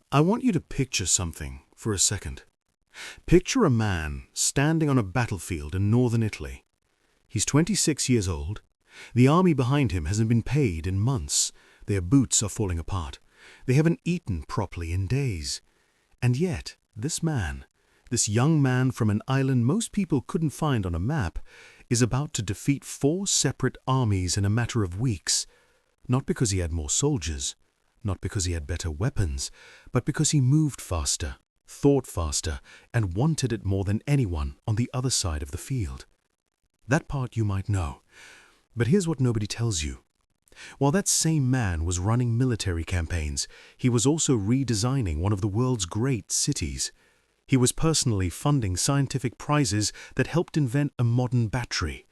I want you to picture something for a second. Picture a man standing on a battlefield in northern Italy. He's 26 years old. The army behind him hasn't been paid in months. Their boots are falling apart. They haven't eaten properly in days. And yet, this young man from an island most people couldn't find on a map, is about to defeat 4 separate armies in a matter of weeks. Not because he had more soldiers, not because he had better weapons, but because he moved faster, thought faster, and wanted it more than anyone on the other side of the field. That part you might know. But here's what nobody tells you. While that same man was running military campaigns, he was also redesigning one of the world's great cities. He was personally funding scientific prizes that helped invent a modern battery.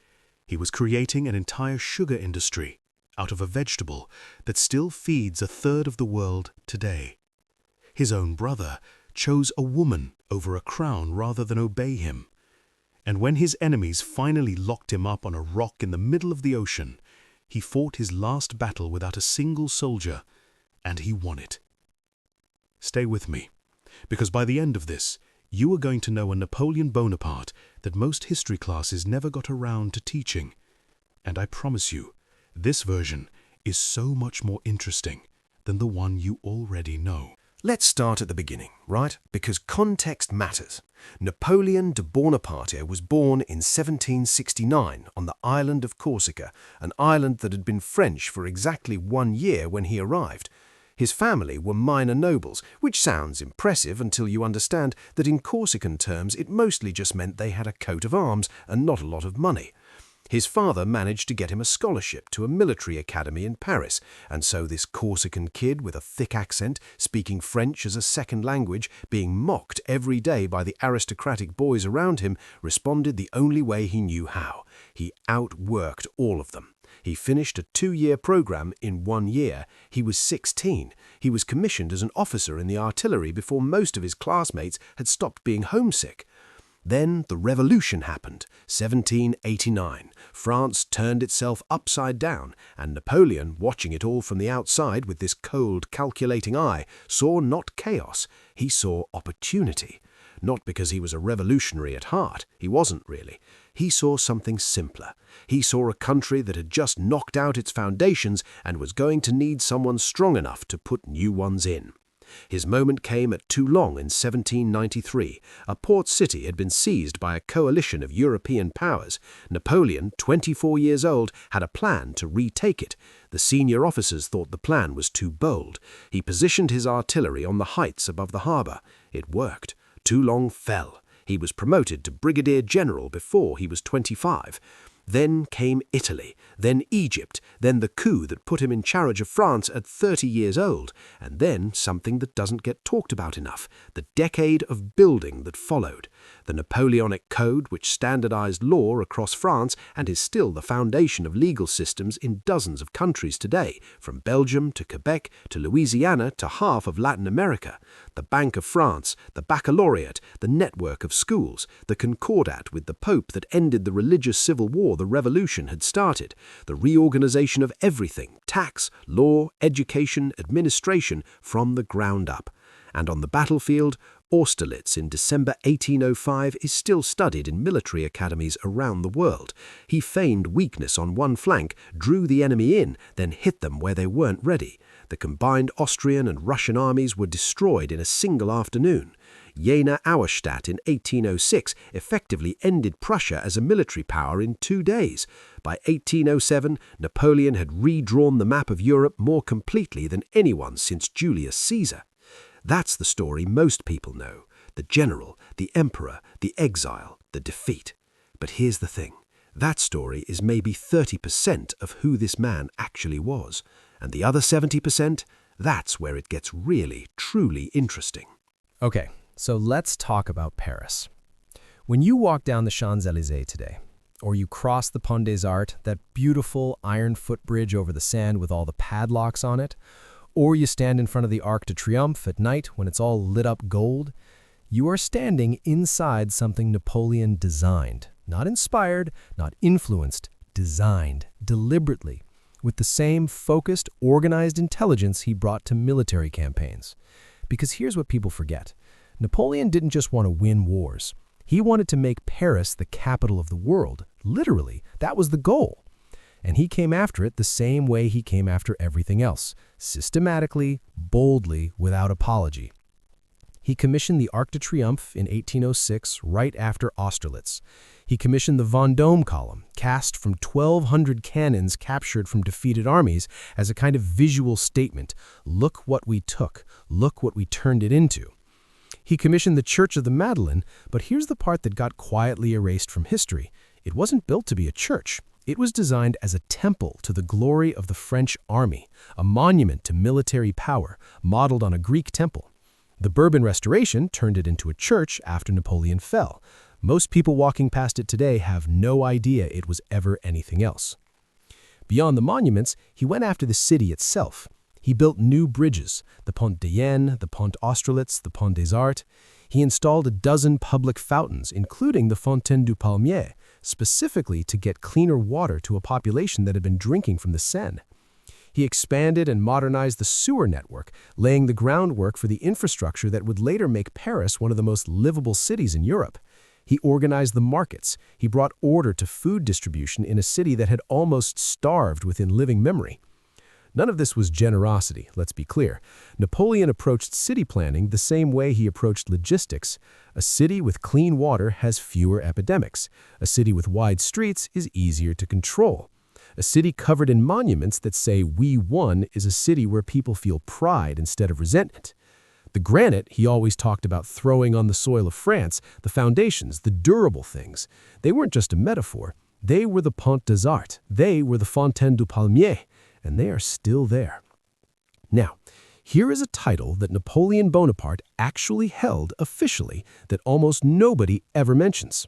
He was creating an entire sugar industry out of a vegetable that still feeds a third of the world today. His own brother chose a woman over a crown rather than obey him. And when his enemies finally locked him up on a rock in the middle of the ocean, he fought his last battle without a single soldier, and he won it. Stay with me, because by the end of this, you are going to know a Napoleon Bonaparte that most history classes never got around to teaching. And I promise you, this version is so much more interesting than the one you already know. Let's start at the beginning, right? Because context matters. Napoleon de Bonaparte was born in 1769 on the island of Corsica, an island that had been French for exactly 1 year when he arrived. His family were minor nobles, which sounds impressive until you understand that in Corsican terms it mostly just meant they had a coat of arms and not a lot of money. His father managed to get him a scholarship to a military academy in Paris, and so this Corsican kid with a thick accent, speaking French as a second language, being mocked every day by the aristocratic boys around him, responded the only way he knew how. He outworked all of them. He finished a 2-year program in 1 year. He was 16. He was commissioned as an officer in the artillery before most of his classmates had stopped being homesick. Then the revolution happened, 1789. France turned itself upside down, and Napoleon, watching it all from the outside with this cold, calculating eye, saw not chaos, he saw opportunity. Not because he was a revolutionary at heart, he wasn't really. He saw something simpler. He saw a country that had just knocked out its foundations and was going to need someone strong enough to put new ones in. His moment came at Toulon in 1793. A port city had been seized by a coalition of European powers. Napoleon, 24 years old, had a plan to retake it. The senior officers thought the plan was too bold. He positioned his artillery on the heights above the harbour. It worked. Toulon fell. He was promoted to brigadier general before he was 25. Then came Italy, then Egypt, then the coup that put him in charge of France at 30 years old, and then something that doesn't get talked about enough, the decade of building that followed. The Napoleonic Code, which standardized law across France and is still the foundation of legal systems in dozens of countries today, from Belgium to Quebec to Louisiana to half of Latin America. The Bank of France, the baccalaureate, the network of schools, the concordat with the Pope that ended the religious civil war the revolution had started, the reorganization of everything, tax, law, education, administration, from the ground up. And on the battlefield, Austerlitz in December 1805 is still studied in military academies around the world. He feigned weakness on one flank, drew the enemy in, then hit them where they weren't ready. The combined Austrian and Russian armies were destroyed in a single afternoon. Jena Auerstadt in 1806 effectively ended Prussia as a military power in 2 days. By 1807, Napoleon had redrawn the map of Europe more completely than anyone since Julius Caesar. That's the story most people know: the general, the emperor, the exile, the defeat. But here's the thing. That story is maybe 30% of who this man actually was. And the other 70%, that's where it gets really, truly interesting. Okay, so let's talk about Paris. When you walk down the Champs-Élysées today, or you cross the Pont des Arts, that beautiful iron footbridge over the Seine with all the padlocks on it, or you stand in front of the Arc de Triomphe at night when it's all lit up gold, you are standing inside something Napoleon designed. Not inspired, not influenced, designed, deliberately, with the same focused, organized intelligence he brought to military campaigns. Because here's what people forget. Napoleon didn't just want to win wars. He wanted to make Paris the capital of the world. Literally, that was the goal. And he came after it the same way he came after everything else, systematically, boldly, without apology. He commissioned the Arc de Triomphe in 1806, right after Austerlitz. He commissioned the Vendôme column, cast from 1,200 cannons captured from defeated armies as a kind of visual statement. Look what we took. Look what we turned it into. He commissioned the Church of the Madeleine, but here's the part that got quietly erased from history. It wasn't built to be a church. It was designed as a temple to the glory of the French army, a monument to military power, modeled on a Greek temple. The Bourbon Restoration turned it into a church after Napoleon fell. Most people walking past it today have no idea it was ever anything else. Beyond the monuments, he went after the city itself. He built new bridges, the Pont de Yenne, the Pont Austerlitz, the Pont des Arts. He installed a dozen public fountains, including the Fontaine du Palmier, specifically to get cleaner water to a population that had been drinking from the Seine. He expanded and modernized the sewer network, laying the groundwork for the infrastructure that would later make Paris one of the most livable cities in Europe. He organized the markets. He brought order to food distribution in a city that had almost starved within living memory. None of this was generosity, let's be clear. Napoleon approached city planning the same way he approached logistics. A city with clean water has fewer epidemics. A city with wide streets is easier to control. A city covered in monuments that say "we won" is a city where people feel pride instead of resentment. The granite he always talked about throwing on the soil of France, the foundations, the durable things, they weren't just a metaphor. They were the Pont des Arts. They were the Fontaine du Palmier. And they are still there. Now, here is a title that Napoleon Bonaparte actually held officially that almost nobody ever mentions.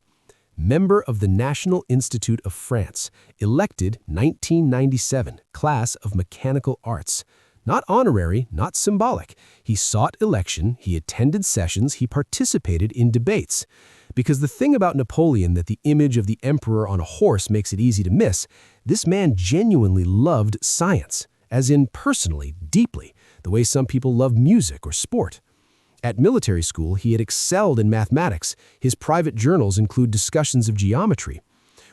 Member of the National Institute of France, elected 1997, class of Mechanical Arts. Not honorary, not symbolic. He sought election, he attended sessions, he participated in debates. Because the thing about Napoleon that the image of the emperor on a horse makes it easy to miss, this man genuinely loved science, as in personally, deeply, the way some people love music or sport. At military school, he had excelled in mathematics. His private journals include discussions of geometry.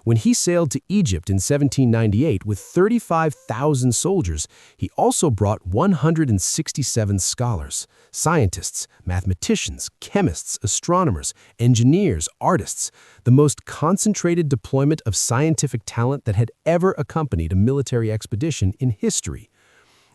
When he sailed to Egypt in 1798 with 35,000 soldiers, he also brought 167 scholars, scientists, mathematicians, chemists, astronomers, engineers, artists, the most concentrated deployment of scientific talent that had ever accompanied a military expedition in history.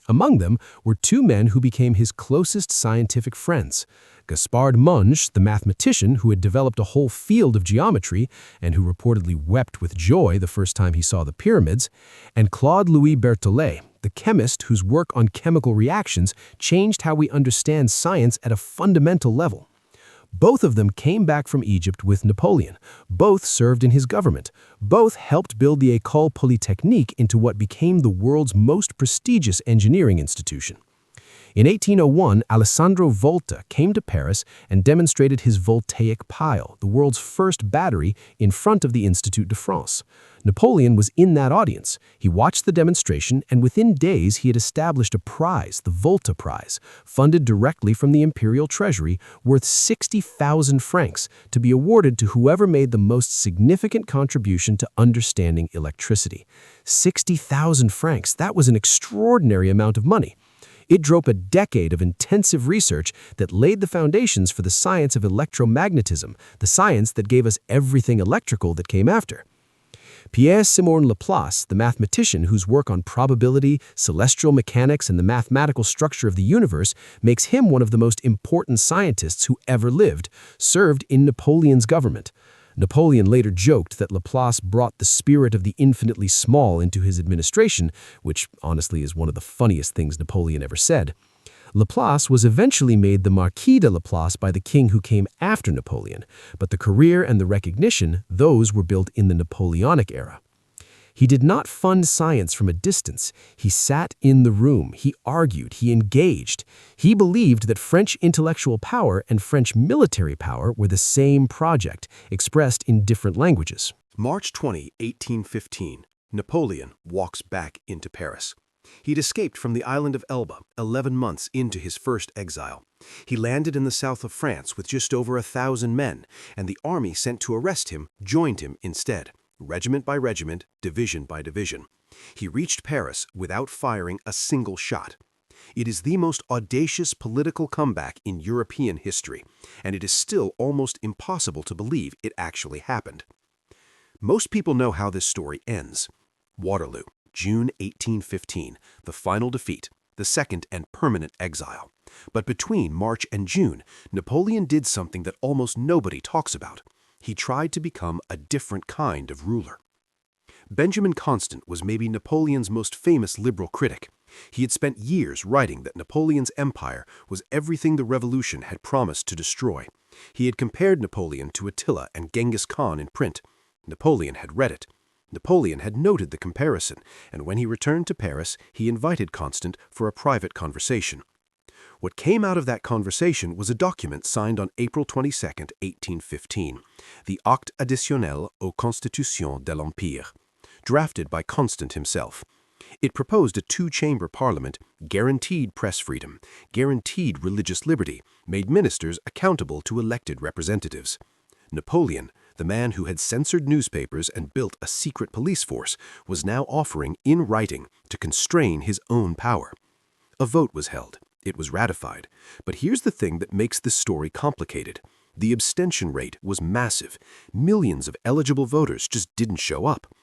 Among them were two men who became his closest scientific friends. Gaspard Monge, the mathematician who had developed a whole field of geometry and who reportedly wept with joy the first time he saw the pyramids, and Claude-Louis Berthollet, the chemist whose work on chemical reactions changed how we understand science at a fundamental level. Both of them came back from Egypt with Napoleon. Both served in his government. Both helped build the École Polytechnique into what became the world's most prestigious engineering institution. In 1801, Alessandro Volta came to Paris and demonstrated his voltaic pile, the world's first battery, in front of the Institut de France. Napoleon was in that audience. He watched the demonstration, and within days he had established a prize, the Volta Prize, funded directly from the imperial treasury, worth 60,000 francs, to be awarded to whoever made the most significant contribution to understanding electricity. 60,000 francs, that was an extraordinary amount of money. It drove a decade of intensive research that laid the foundations for the science of electromagnetism, the science that gave us everything electrical that came after. Pierre-Simon Laplace, the mathematician whose work on probability, celestial mechanics, and the mathematical structure of the universe makes him one of the most important scientists who ever lived, served in Napoleon's government. Napoleon later joked that Laplace brought the spirit of the infinitely small into his administration, which honestly is one of the funniest things Napoleon ever said. Laplace was eventually made the Marquis de Laplace by the king who came after Napoleon, but the career and the recognition, those were built in the Napoleonic era. He did not fund science from a distance. He sat in the room. He argued. He engaged. He believed that French intellectual power and French military power were the same project, expressed in different languages. March 20, 1815, Napoleon walks back into Paris. He'd escaped from the island of Elba 11 months into his first exile. He landed in the south of France with just over 1,000 men, and the army sent to arrest him joined him instead, regiment by regiment, division by division. He reached Paris without firing a single shot. It is the most audacious political comeback in European history, and it is still almost impossible to believe it actually happened. Most people know how this story ends. Waterloo, June 1815, the final defeat, the second and permanent exile. But between March and June, Napoleon did something that almost nobody talks about. He tried to become a different kind of ruler. Benjamin Constant was maybe Napoleon's most famous liberal critic. He had spent years writing that Napoleon's empire was everything the revolution had promised to destroy. He had compared Napoleon to Attila and Genghis Khan in print. Napoleon had read it. Napoleon had noted the comparison, and when he returned to Paris, he invited Constant for a private conversation. What came out of that conversation was a document signed on April 22, 1815, the Acte additionnel aux constitutions de l'Empire, drafted by Constant himself. It proposed a two-chamber parliament, guaranteed press freedom, guaranteed religious liberty, made ministers accountable to elected representatives. Napoleon, the man who had censored newspapers and built a secret police force, was now offering, in writing, to constrain his own power. A vote was held. It was ratified. But here's the thing that makes this story complicated. The abstention rate was massive. Millions of eligible voters just didn't show up.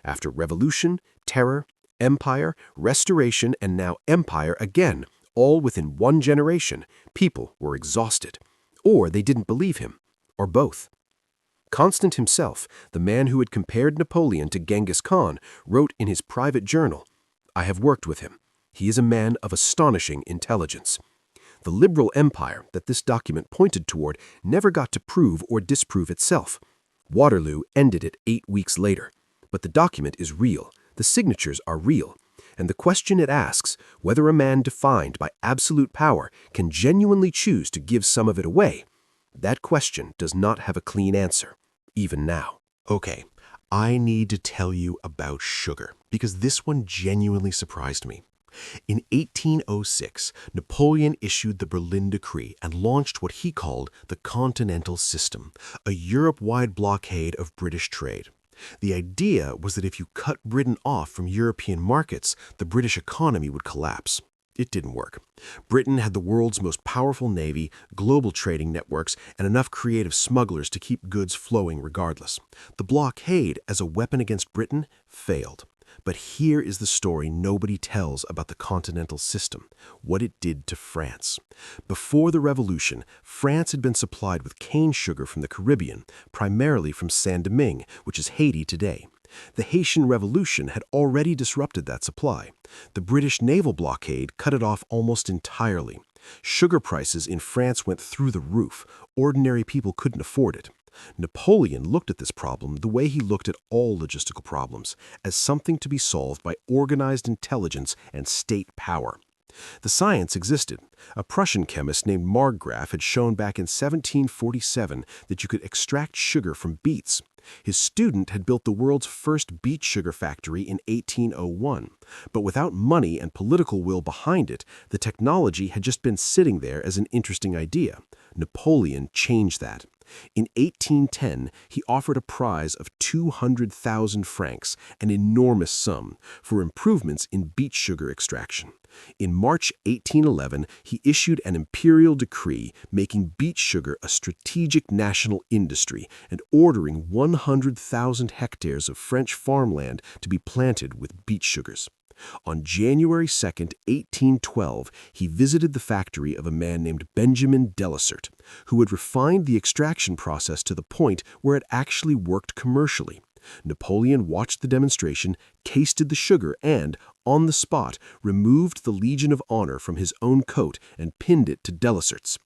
After revolution, terror, empire, restoration, and now empire again, all within one generation, people were exhausted. Or they didn't believe him. Or both. Constant himself, the man who had compared Napoleon to Genghis Khan, wrote in his private journal, "I have worked with him. He is a man of astonishing intelligence." The liberal empire that this document pointed toward never got to prove or disprove itself. Waterloo ended it 8 weeks later. But the document is real, the signatures are real, and the question it asks, whether a man defined by absolute power can genuinely choose to give some of it away, that question does not have a clean answer, even now. Okay, I need to tell you about sugar, because this one genuinely surprised me. In 1806, Napoleon issued the Berlin Decree and launched what he called the Continental System, a Europe-wide blockade of British trade. The idea was that if you cut Britain off from European markets, the British economy would collapse. It didn't work. Britain had the world's most powerful navy, global trading networks, and enough creative smugglers to keep goods flowing regardless. The blockade as a weapon against Britain failed. But here is the story nobody tells about the Continental System, what it did to France. Before the Revolution, France had been supplied with cane sugar from the Caribbean, primarily from Saint-Domingue, which is Haiti today. The Haitian Revolution had already disrupted that supply. The British naval blockade cut it off almost entirely. Sugar prices in France went through the roof. Ordinary people couldn't afford it. Napoleon looked at this problem the way he looked at all logistical problems, as something to be solved by organized intelligence and state power. The science existed. A Prussian chemist named Marggraf had shown back in 1747 that you could extract sugar from beets. His student had built the world's first beet sugar factory in 1801. But without money and political will behind it, the technology had just been sitting there as an interesting idea. Napoleon changed that. In 1810, he offered a prize of 200,000 francs, an enormous sum, for improvements in beet sugar extraction. In March 1811, he issued an imperial decree making beet sugar a strategic national industry and ordering 100,000 hectares of French farmland to be planted with beet sugars. On January 2, 1812, he visited the factory of a man named Benjamin Delessert, who had refined the extraction process to the point where it actually worked commercially. Napoleon watched the demonstration, tasted the sugar, and, on the spot, removed the Legion of Honor from his own coat and pinned it to Delesert's.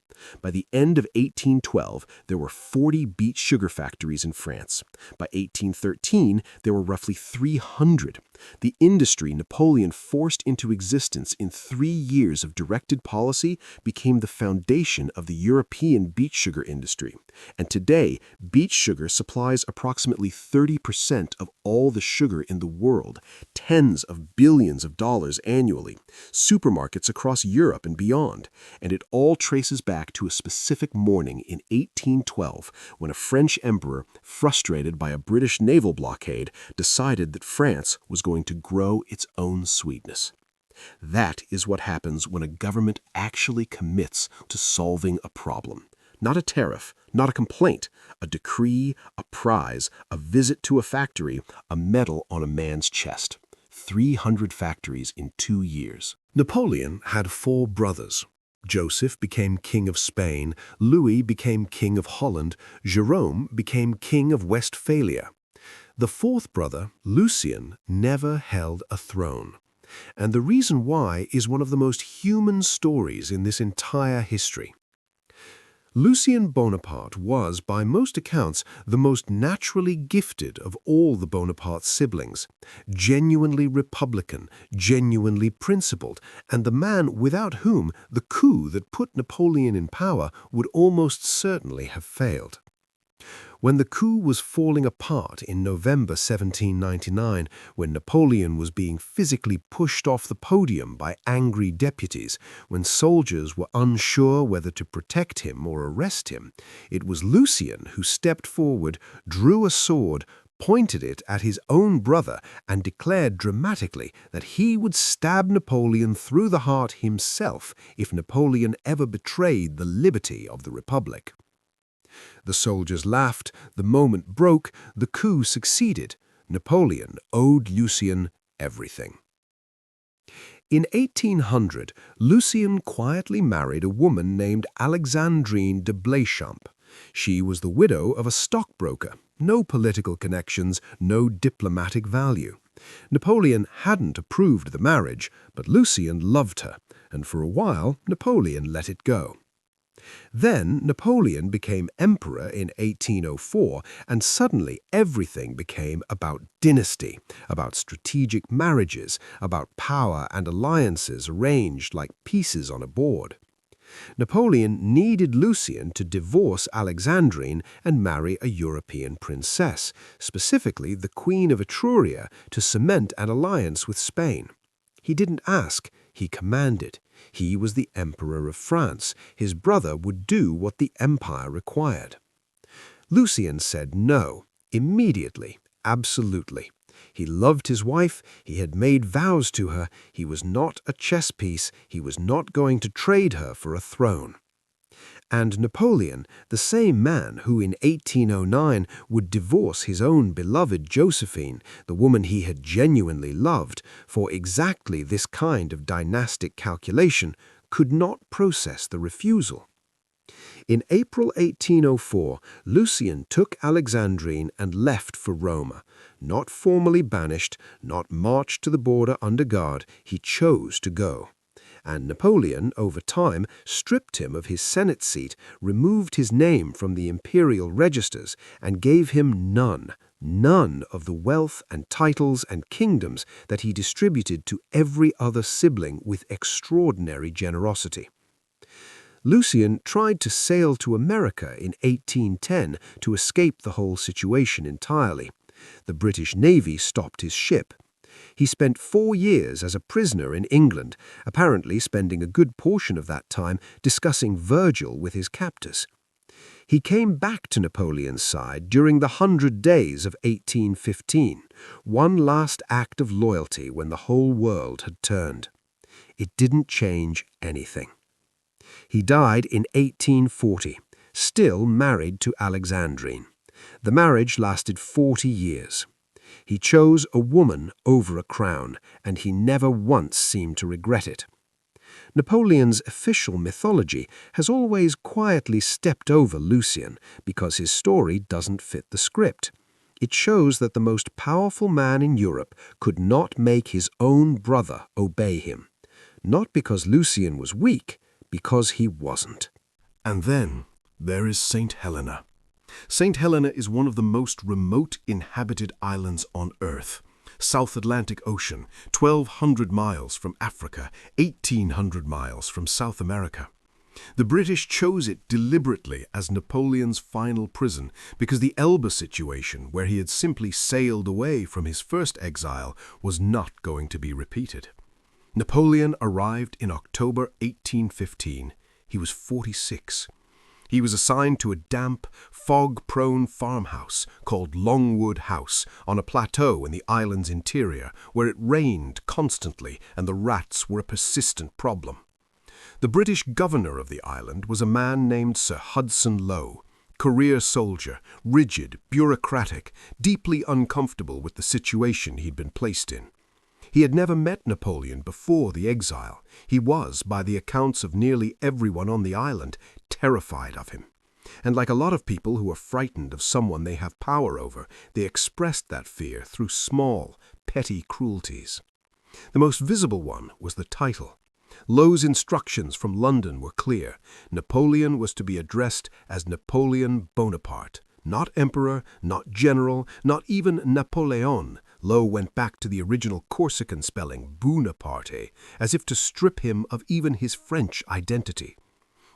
By the end of 1812, there were 40 beet sugar factories in France. By 1813, there were roughly 300. The industry Napoleon forced into existence in 3 years of directed policy became the foundation of the European beet sugar industry. And today, beet sugar supplies approximately 30% of all the sugar in the world, tens of billions of dollars annually, supermarkets across Europe and beyond. And it all traces back to a specific morning in 1812 when a French emperor, frustrated by a British naval blockade, decided that France was going to grow its own sweetness. That is what happens when a government actually commits to solving a problem. Not a tariff, not a complaint, a decree, a prize, a visit to a factory, a medal on a man's chest. 300 factories in 2 years. Napoleon had 4 brothers. Joseph became king of Spain, Louis became king of Holland, Jerome became king of Westphalia. The 4th brother, Lucien, never held a throne. And the reason why is one of the most human stories in this entire history. Lucien Bonaparte was, by most accounts, the most naturally gifted of all the Bonaparte siblings, genuinely republican, genuinely principled, and the man without whom the coup that put Napoleon in power would almost certainly have failed. When the coup was falling apart in November 1799, when Napoleon was being physically pushed off the podium by angry deputies, when soldiers were unsure whether to protect him or arrest him, it was Lucien who stepped forward, drew a sword, pointed it at his own brother, and declared dramatically that he would stab Napoleon through the heart himself if Napoleon ever betrayed the liberty of the Republic. The soldiers laughed, the moment broke, the coup succeeded. Napoleon owed Lucien everything. In 1800, Lucien quietly married a woman named Alexandrine de Blanchamp. She was the widow of a stockbroker, no political connections, no diplomatic value. Napoleon hadn't approved the marriage, but Lucien loved her, and for a while Napoleon let it go. Then Napoleon became emperor in 1804, and suddenly everything became about dynasty, about strategic marriages, about power and alliances arranged like pieces on a board. Napoleon needed Lucien to divorce Alexandrine and marry a European princess, specifically the Queen of Etruria, to cement an alliance with Spain. He didn't ask, he commanded. He was the Emperor of France. His brother would do what the empire required. Lucien said no, immediately, absolutely. He loved his wife, he had made vows to her, he was not a chess piece, he was not going to trade her for a throne. And Napoleon, the same man who in 1809 would divorce his own beloved Josephine, the woman he had genuinely loved, for exactly this kind of dynastic calculation, could not process the refusal. In April 1804, Lucien took Alexandrine and left for Rome. Not formally banished, not marched to the border under guard, he chose to go. And Napoleon, over time, stripped him of his Senate seat, removed his name from the imperial registers, and gave him none of the wealth and titles and kingdoms that he distributed to every other sibling with extraordinary generosity. Lucien tried to sail to America in 1810 to escape the whole situation entirely. The British Navy stopped his ship. He spent 4 years as a prisoner in England, apparently spending a good portion of that time discussing Virgil with his captors. He came back to Napoleon's side during the 100 Days of 1815, one last act of loyalty when the whole world had turned. It didn't change anything. He died in 1840, still married to Alexandrine. The marriage lasted 40 years. He chose a woman over a crown, and he never once seemed to regret it. Napoleon's official mythology has always quietly stepped over Lucien because his story doesn't fit the script. It shows that the most powerful man in Europe could not make his own brother obey him. Not because Lucien was weak, because he wasn't. And then there is St. Helena. St. Helena is one of the most remote inhabited islands on Earth. South Atlantic Ocean, 1,200 miles from Africa, 1,800 miles from South America. The British chose it deliberately as Napoleon's final prison because the Elba situation, where he had simply sailed away from his first exile, was not going to be repeated. Napoleon arrived in October 1815. He was 46. He was assigned to a damp, fog-prone farmhouse called Longwood House on a plateau in the island's interior, where it rained constantly and the rats were a persistent problem. The British governor of the island was a man named Sir Hudson Lowe, career soldier, rigid, bureaucratic, deeply uncomfortable with the situation he'd been placed in. He had never met Napoleon before the exile. He was, by the accounts of nearly everyone on the island, terrified of him. And like a lot of people who are frightened of someone they have power over, they expressed that fear through small, petty cruelties. The most visible one was the title. Lowe's instructions from London were clear. Napoleon was to be addressed as Napoleon Bonaparte, not emperor, not general, not even Napoleon. Lowe went back to the original Corsican spelling, Bonaparte, as if to strip him of even his French identity.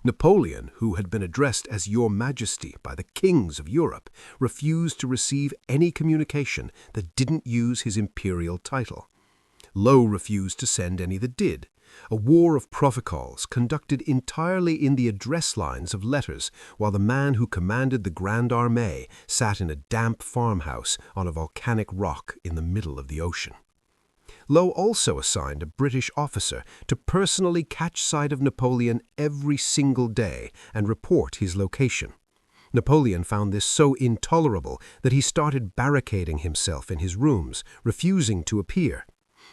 Napoleon, who had been addressed as Your Majesty by the kings of Europe, refused to receive any communication that didn't use his imperial title. Lowe refused to send any that did. A war of protocols conducted entirely in the address lines of letters, while the man who commanded the Grande Armée sat in a damp farmhouse on a volcanic rock in the middle of the ocean. Lowe also assigned a British officer to personally catch sight of Napoleon every single day and report his location. Napoleon found this so intolerable that he started barricading himself in his rooms, refusing to appear.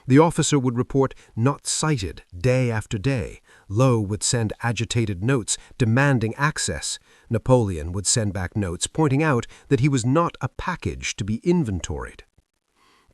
The officer would report "not sighted" day after day. Lowe would send agitated notes demanding access. Napoleon would send back notes pointing out that he was not a package to be inventoried.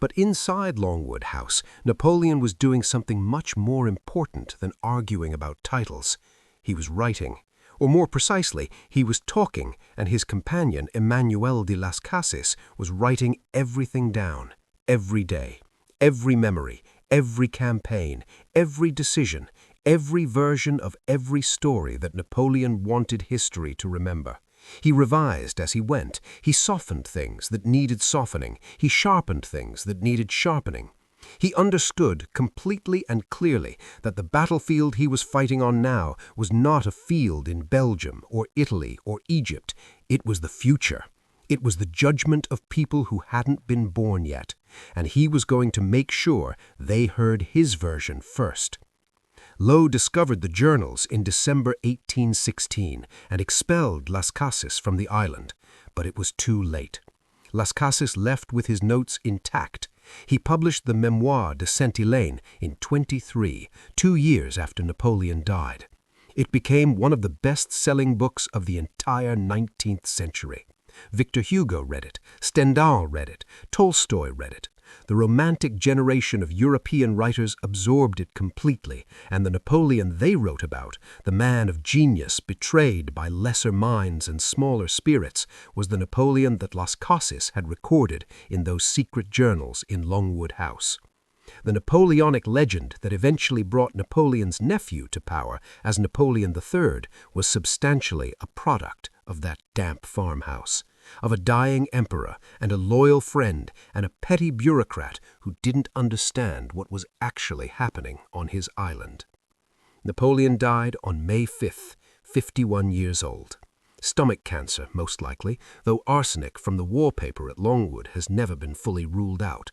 But inside Longwood House, Napoleon was doing something much more important than arguing about titles. He was writing. Or more precisely, he was talking, and his companion, Emmanuel de Las Cases, was writing everything down, every day. Every memory, every campaign, every decision, every version of every story that Napoleon wanted history to remember. He revised as he went. He softened things that needed softening. He sharpened things that needed sharpening. He understood completely and clearly that the battlefield he was fighting on now was not a field in Belgium or Italy or Egypt. It was the future. It was the judgment of people who hadn't been born yet, and he was going to make sure they heard his version first. Lowe discovered the journals in December 1816 and expelled Las Cases from the island, but it was too late. Las Cases left with his notes intact. He published the Memoire de Saint-Hilaire in 23, 2 years after Napoleon died. It became one of the best-selling books of the entire 19th century. Victor Hugo read it, Stendhal read it, Tolstoy read it. The Romantic generation of European writers absorbed it completely, and the Napoleon they wrote about, the man of genius betrayed by lesser minds and smaller spirits, was the Napoleon that Las Cases had recorded in those secret journals in Longwood House. The Napoleonic legend that eventually brought Napoleon's nephew to power as Napoleon III was substantially a product of that damp farmhouse, of a dying emperor and a loyal friend and a petty bureaucrat who didn't understand what was actually happening on his island. Napoleon died on May 5th, 51 years old. Stomach cancer, most likely, though arsenic from the wallpaper at Longwood has never been fully ruled out.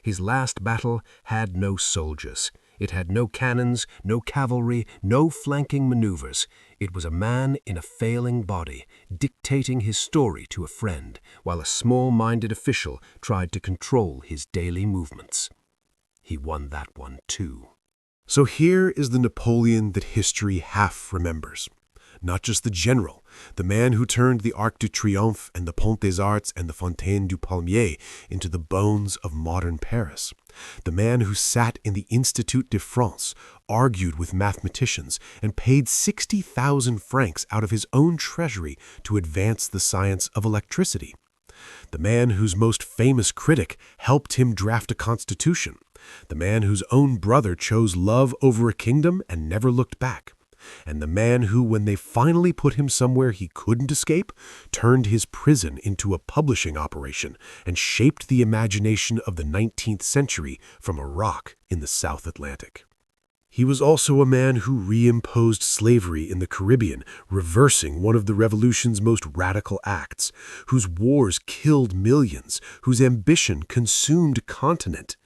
His last battle had no soldiers. It had no cannons, no cavalry, no flanking maneuvers. It was a man in a failing body, dictating his story to a friend, while a small-minded official tried to control his daily movements. He won that one, too. So here is the Napoleon that history half remembers. not just the general, the man who turned the Arc de Triomphe and the Pont des Arts and the Fontaine du Palmier into the bones of modern Paris. The man who sat in the Institut de France, argued with mathematicians, and paid 60,000 francs out of his own treasury to advance the science of electricity. The man whose most famous critic helped him draft a constitution. The man whose own brother chose love over a kingdom and never looked back. And the man who, when they finally put him somewhere he couldn't escape, turned his prison into a publishing operation and shaped the imagination of the 19th century from a rock in the South Atlantic. He was also a man who reimposed slavery in the Caribbean, reversing one of the revolution's most radical acts, whose wars killed millions, whose ambition consumed a continent.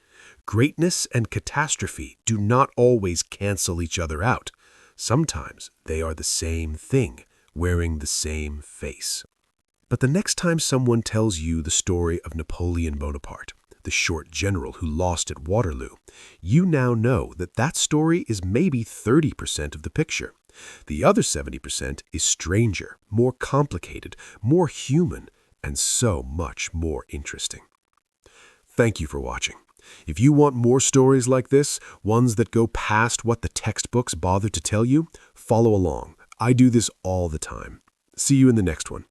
Greatness and catastrophe do not always cancel each other out. Sometimes they are the same thing, wearing the same face. But the next time someone tells you the story of Napoleon Bonaparte, the short general who lost at Waterloo, you now know that that story is maybe 30% of the picture. The other 70% is stranger, more complicated, more human, and so much more interesting. Thank you for watching. If you want more stories like this, ones that go past what the textbooks bother to tell you, follow along. I do this all the time. See you in the next one.